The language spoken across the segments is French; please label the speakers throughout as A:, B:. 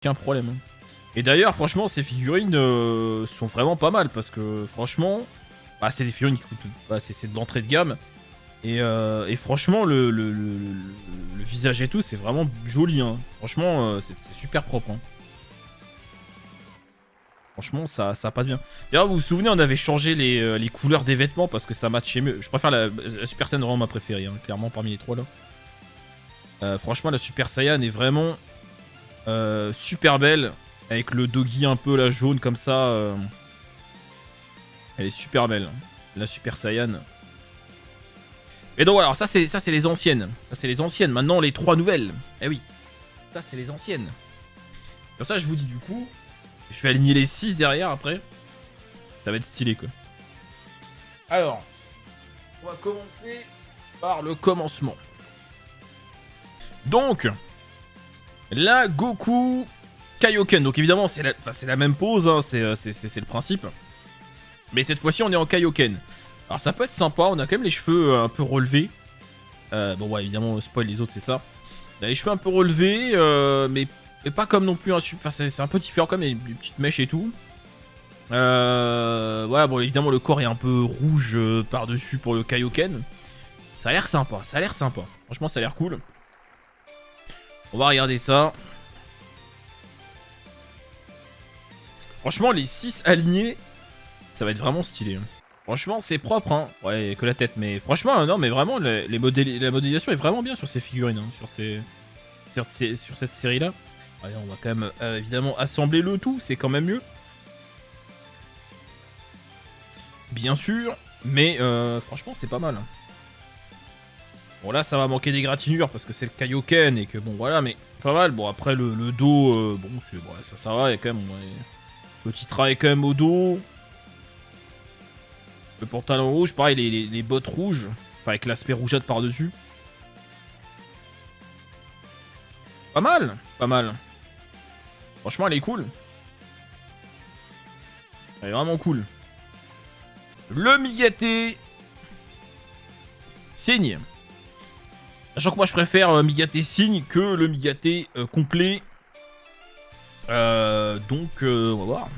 A: Aucun problème. Hein. Et d'ailleurs, franchement, ces figurines sont vraiment pas mal parce que franchement, bah, c'est des figurines qui coûtent, bah, c'est de l'entrée de gamme. Et franchement, le visage et tout, c'est vraiment joli. Hein. Franchement, c'est super propre. Hein. Franchement, ça passe bien. D'ailleurs, vous vous souvenez, on avait changé les couleurs des vêtements parce que ça matchait mieux. Je préfère la Super Saiyan, vraiment ma préférée, hein, clairement, parmi les trois là. Franchement, la Super Saiyan est vraiment super belle. Avec le doggy un peu là, jaune comme ça. Elle est super belle. La Super Saiyan. Et donc, alors, ça, c'est les anciennes. Ça, c'est les anciennes. Maintenant, les trois nouvelles. Eh oui. Ça, c'est les anciennes. Comme ça, je vous dis, du coup, je vais aligner les 6 derrière après. Ça va être stylé, quoi. Alors, on va commencer par le commencement. Donc, la Goku Kaioken. Donc, évidemment, c'est la même pose. Hein, c'est le principe. Mais cette fois-ci, on est en Kaioken. Alors ça peut être sympa, on a quand même les cheveux un peu relevés. Bon ouais, évidemment, spoil les autres, c'est ça. On a les cheveux un peu relevés, mais pas comme non plus un super... Enfin, c'est un peu différent quand même, il y a des petites mèches et tout. Voilà, bon évidemment le corps est un peu rouge par-dessus pour le Kaioken. Ça a l'air sympa, ça a l'air sympa. Franchement, ça a l'air cool. On va regarder ça. Franchement, les 6 alignés, ça va être vraiment stylé. Hein. Franchement, c'est propre, hein. Ouais, que la tête, mais franchement, non, mais vraiment, la modélisation est vraiment bien sur ces figurines, hein, sur cette série-là. Allez, on va quand même, évidemment, assembler le tout, c'est quand même mieux. Bien sûr, mais franchement, c'est pas mal. Hein. Bon, là, ça va manquer des gratinures, parce que c'est le Kaioken, et que bon, voilà, mais pas mal. Bon, après, le dos, bon, ça va, il y a quand même, ouais, petit travail quand même au dos. Le pantalon rouge, pareil, les bottes rouges. Enfin, avec l'aspect rougeâtre par-dessus. Pas mal, pas mal. Franchement, elle est cool. Elle est vraiment cool. Le Migaté Signe. Sachant que moi, je préfère Migaté Signe que le Migaté complet. Donc, on va voir.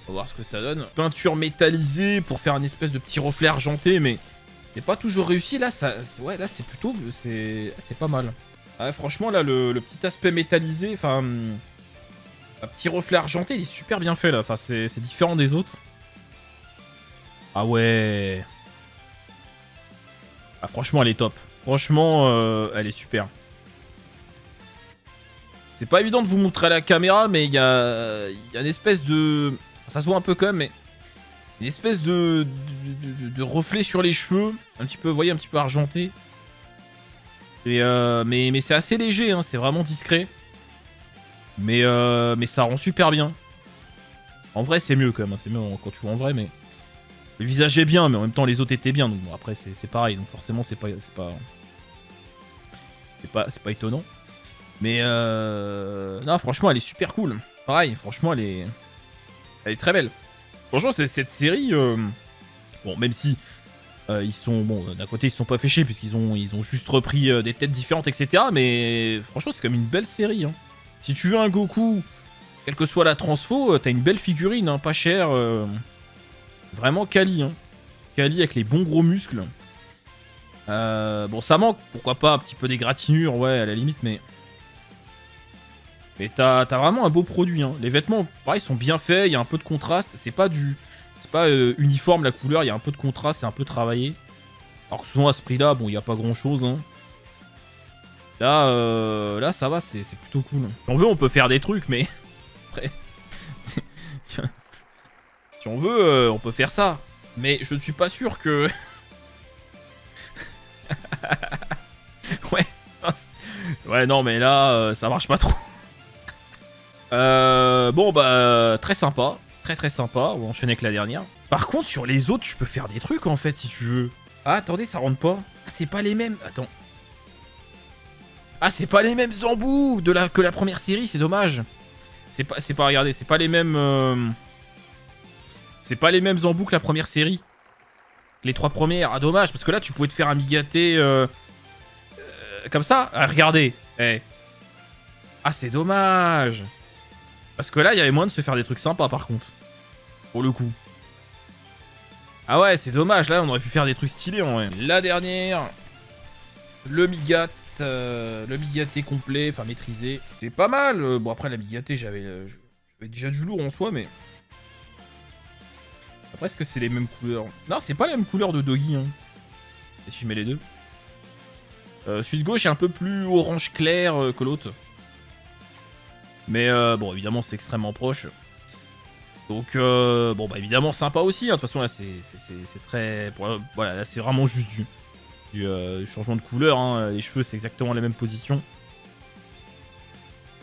A: On va voir ce que ça donne. Peinture métallisée pour faire une espèce de petit reflet argenté, mais c'est pas toujours réussi. Là, ouais, là c'est plutôt... C'est pas mal. Ouais, franchement, là, le petit aspect métallisé, enfin... Un petit reflet argenté, il est super bien fait, là. Enfin, c'est différent des autres. Ah ouais. Ah, franchement, elle est top. Franchement, elle est super. C'est pas évident de vous montrer à la caméra, mais il y a une espèce de... Ça se voit un peu quand même, mais une espèce de reflet sur les cheveux, un petit peu, vous voyez, un petit peu argenté. Et mais c'est assez léger, hein, c'est vraiment discret. Mais ça rend super bien. En vrai, c'est mieux quand même, hein, c'est mieux quand tu vois en vrai, mais le visage est bien, mais en même temps les autres étaient bien, donc bon, après c'est pareil, donc forcément c'est pas étonnant. Mais non, franchement, elle est super cool. Pareil, franchement, elle est très belle. Franchement, cette série, bon, même si ils sont, bon, d'un côté ils se sont pas fait chier puisqu'ils ont juste repris des têtes différentes, etc. Mais franchement, c'est comme une belle série. Hein. Si tu veux un Goku, quelle que soit la transfo, t'as une belle figurine, hein, pas chère, vraiment quali, hein. Quali avec les bons gros muscles. Bon, ça manque, pourquoi pas un petit peu des gratinures, ouais, à la limite, mais t'as vraiment un beau produit. Hein. Les vêtements, pareil, sont bien faits. Il y a un peu de contraste. C'est pas uniforme la couleur. Il y a un peu de contraste. C'est un peu travaillé. Alors que souvent à ce prix-là, bon, il n'y a pas grand-chose. Hein. Là, ça va. C'est plutôt cool. Si on veut, on peut faire des trucs, mais après, si on veut, on peut faire ça. Mais je ne suis pas sûr que. Ouais. Ouais, non, mais là, ça marche pas trop. Bon bah très sympa, très sympa. On va enchaîner avec la dernière. Par contre sur les autres je peux faire des trucs en fait si tu veux. Ah attendez, ça rentre pas. Ah c'est pas les mêmes. Attends. Ah c'est pas les mêmes embouts que la première série, c'est dommage. C'est pas regardez, c'est pas les mêmes c'est pas les mêmes embouts que la première série. Les 3 premières. Ah dommage parce que là tu pouvais te faire un Migaté comme ça. Ah, regardez. Eh. Ah, c'est dommage. Parce que là, il y avait moyen de se faire des trucs sympas, par contre. Pour le coup. Ah ouais, c'est dommage. Là, on aurait pu faire des trucs stylés, en vrai. La dernière. Le Migat. Le Migaté complet, enfin maîtrisé. C'est pas mal. Bon, après, la Migaté, j'avais déjà du lourd en soi, mais... Après, est-ce que c'est les mêmes couleurs? Non, c'est pas la même couleur de Doggy. Hein. Et si je mets les deux. Celui de gauche est un peu plus orange clair que l'autre. Mais bon, évidemment, c'est extrêmement proche. Donc, bon, bah évidemment, sympa aussi. Hein. De toute façon, là, c'est très... Voilà, là, c'est vraiment juste du changement de couleur. Hein. Les cheveux, c'est exactement la même position.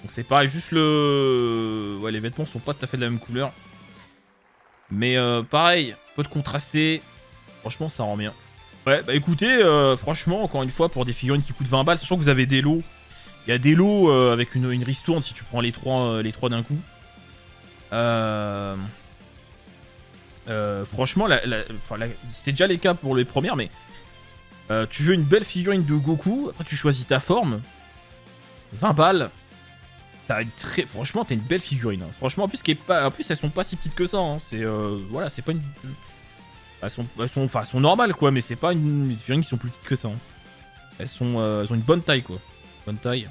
A: Donc, c'est pareil, juste le... Ouais, les vêtements sont pas tout à fait de la même couleur. Mais pareil, peu de contrasté. Franchement, ça rend bien. Ouais, bah écoutez, franchement, encore une fois, pour des figurines qui coûtent 20 balles, sachant que vous avez des lots. Il y a des lots avec une ristourne si tu prends les trois d'un coup. Franchement, c'était déjà les cas pour les premières, mais tu veux une belle figurine de Goku, après tu choisis ta forme. 20 balles. Franchement, t'as une belle figurine. Hein. Franchement, en plus, elles sont pas si petites que ça. Hein. C'est voilà, c'est pas une... Elles sont normales, quoi, mais c'est pas une figurine qui sont plus petites que ça. Hein. Elles ont une bonne taille, quoi. Bonne taille.